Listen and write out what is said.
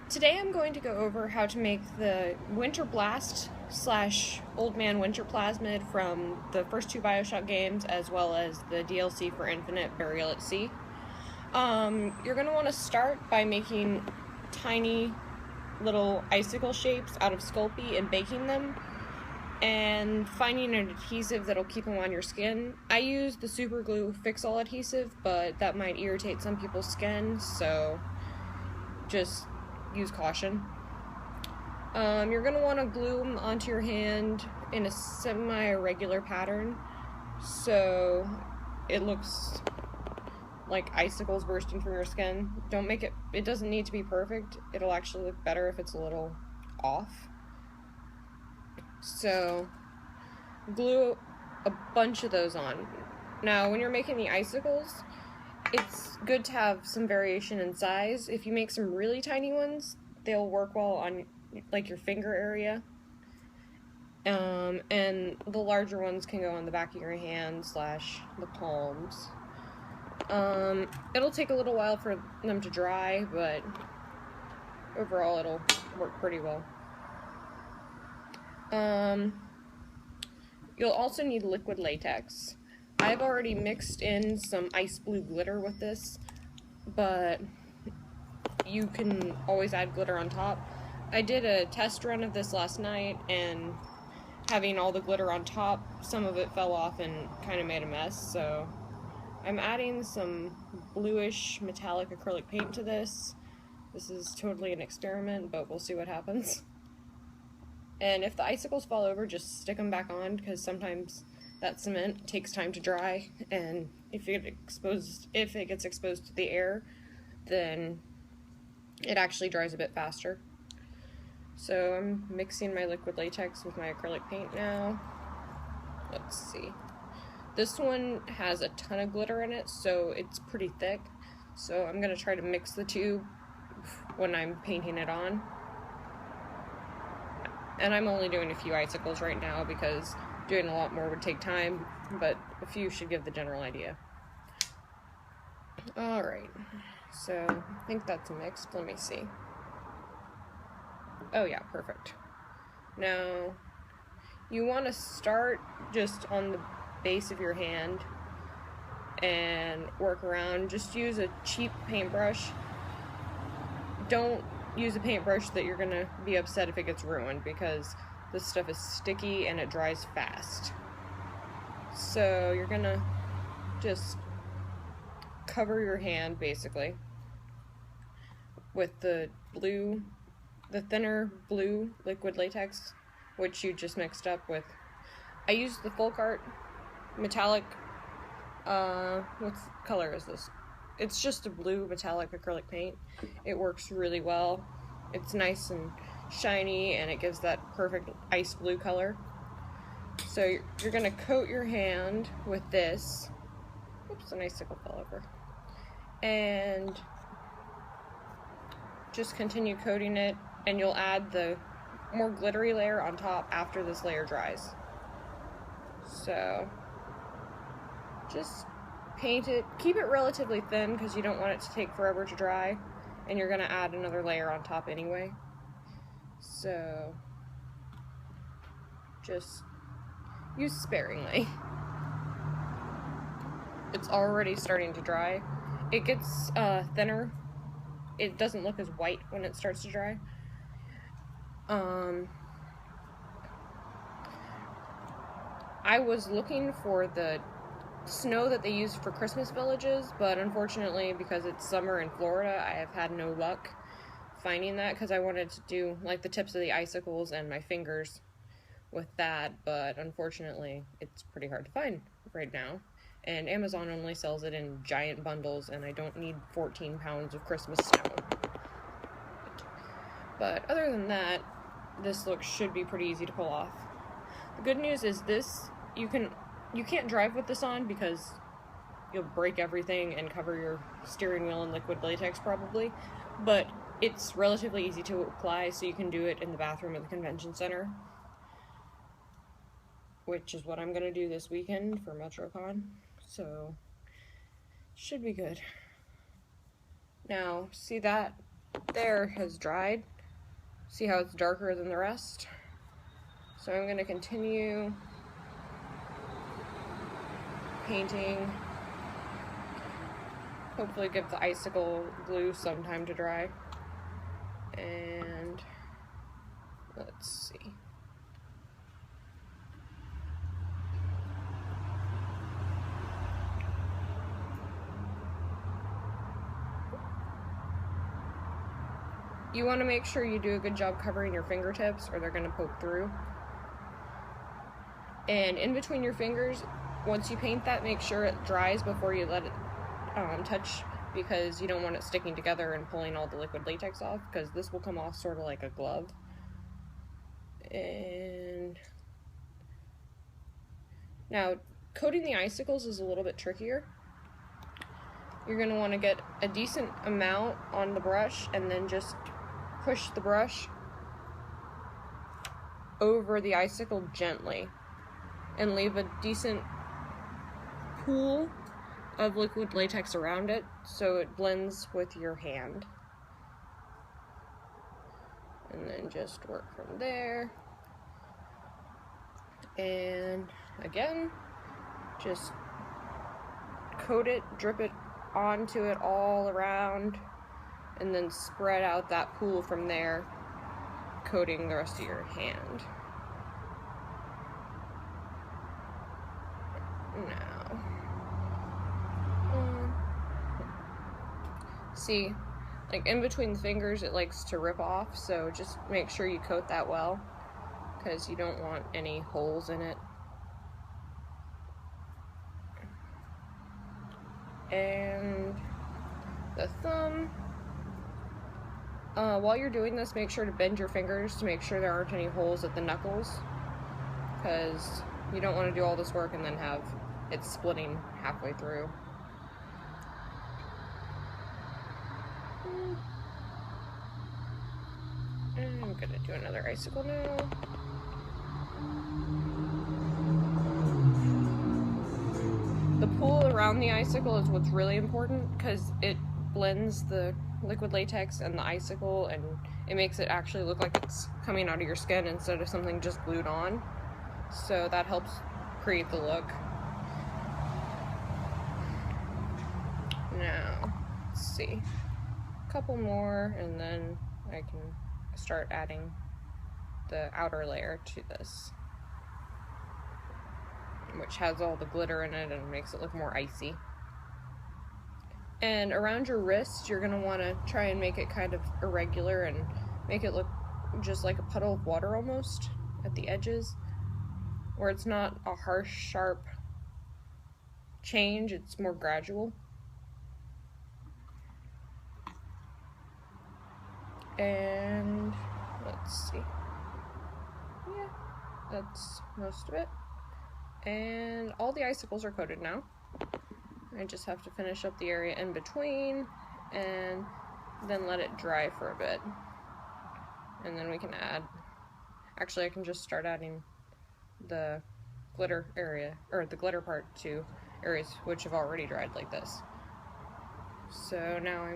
Today I'm going to go over how to make the Winter Blast / Old Man Winter Plasmid from the first two Bioshock games, as well as the DLC for Infinite Burial at Sea. You're going to want to start by making tiny little icicle shapes out of Sculpey and baking them, and finding an adhesive that'll keep them on your skin. I use the Super Glue Fix-All adhesive, but that might irritate some people's skin, so just use caution. You're going to want to glue them onto your hand in a semi-irregular pattern so it looks like icicles bursting from your skin. Don't make it doesn't need to be perfect. It'll actually look better if it's a little off. So glue a bunch of those on. Now when you're making the icicles, it's good to have some variation in size. If you make some really tiny ones, they'll work well on like your finger area. And the larger ones can go on the back of your hand / the palms. It'll take a little while for them to dry, but overall it'll work pretty well. You'll also need liquid latex. I've already mixed in some ice blue glitter with this, but you can always add glitter on top. I did a test run of this last night, and having all the glitter on top, some of it fell off and kind of made a mess, so I'm adding some bluish metallic acrylic paint to this. This is totally an experiment, but we'll see what happens. And if the icicles fall over, just stick them back on, because sometimes that cement takes time to dry, and if it gets exposed to the air, then it actually dries a bit faster. So I'm mixing my liquid latex with my acrylic paint now. Let's see. This one has a ton of glitter in it, so it's pretty thick. So I'm going to try to mix the two when I'm painting it on. And I'm only doing a few icicles right now because doing a lot more would take time, but a few should give the general idea. Alright, so I think that's mixed. Let me see. Oh yeah, perfect. Now, you want to start just on the base of your hand and work around. Just use a cheap paintbrush. Don't use a paintbrush that you're gonna be upset if it gets ruined, because this stuff is sticky and it dries fast. So you're gonna just cover your hand basically with the thinner blue liquid latex, which you just mixed up with. I used the Folk Art metallic, what color is this? It's just a blue metallic acrylic paint. It works really well. It's nice and shiny, and it gives that perfect ice blue color. So you're gonna coat your hand with this. Oops, an icicle fell over. And just continue coating it, and you'll add the more glittery layer on top after this layer dries. So just paint it, keep it relatively thin because you don't want it to take forever to dry, and you're going to add another layer on top anyway. So just use sparingly. It's already starting to dry. It gets thinner. It doesn't look as white when it starts to dry. I was looking for the snow that they use for Christmas villages, but unfortunately, because it's summer in Florida, I have had no luck finding that, because I wanted to do like the tips of the icicles and my fingers with that, but unfortunately it's pretty hard to find right now, and Amazon only sells it in giant bundles, and I don't need 14 pounds of Christmas snow. But other than that, this look should be pretty easy to pull off. The good news is this, you can't drive with this on because you'll break everything and cover your steering wheel in liquid latex probably, but it's relatively easy to apply, so you can do it in the bathroom at the convention center, which is what I'm going to do this weekend for MetroCon, so should be good. Now, see that there has dried. See how it's darker than the rest? So I'm going to continue painting. Hopefully give the icicle glue some time to dry. And let's see. You want to make sure you do a good job covering your fingertips or they're going to poke through. And in between your fingers, once you paint that, make sure it dries before you let it touch, because you don't want it sticking together and pulling all the liquid latex off, because this will come off sort of like a glove. And now, coating the icicles is a little bit trickier. You're going to want to get a decent amount on the brush and then just push the brush over the icicle gently and leave a decent pool of liquid latex around it so it blends with your hand. And then just work from there. And again, just coat it, drip it onto it all around, and then spread out that pool from there, coating the rest of your hand. Now, see, like in between the fingers it likes to rip off, so just make sure you coat that well, because you don't want any holes in it. And the thumb, while you're doing this, make sure to bend your fingers to make sure there aren't any holes at the knuckles, because you don't want to do all this work and then have it splitting halfway through. And I'm gonna do another icicle now. The pool around the icicle is what's really important, because it blends the liquid latex and the icicle, and it makes it actually look like it's coming out of your skin instead of something just glued on. So that helps create the look. Now, let's see. A couple more, and then I can start adding the outer layer to this, which has all the glitter in it and makes it look more icy. And around your wrist, you're going to want to try and make it kind of irregular and make it look just like a puddle of water almost at the edges, where it's not a harsh, sharp change, it's more gradual. And let's see. Yeah, that's most of it. And all the icicles are coated now. I just have to finish up the area in between and then let it dry for a bit. And then we can add, actually I can just start adding the glitter area, or the glitter part to areas which have already dried like this. So now I'm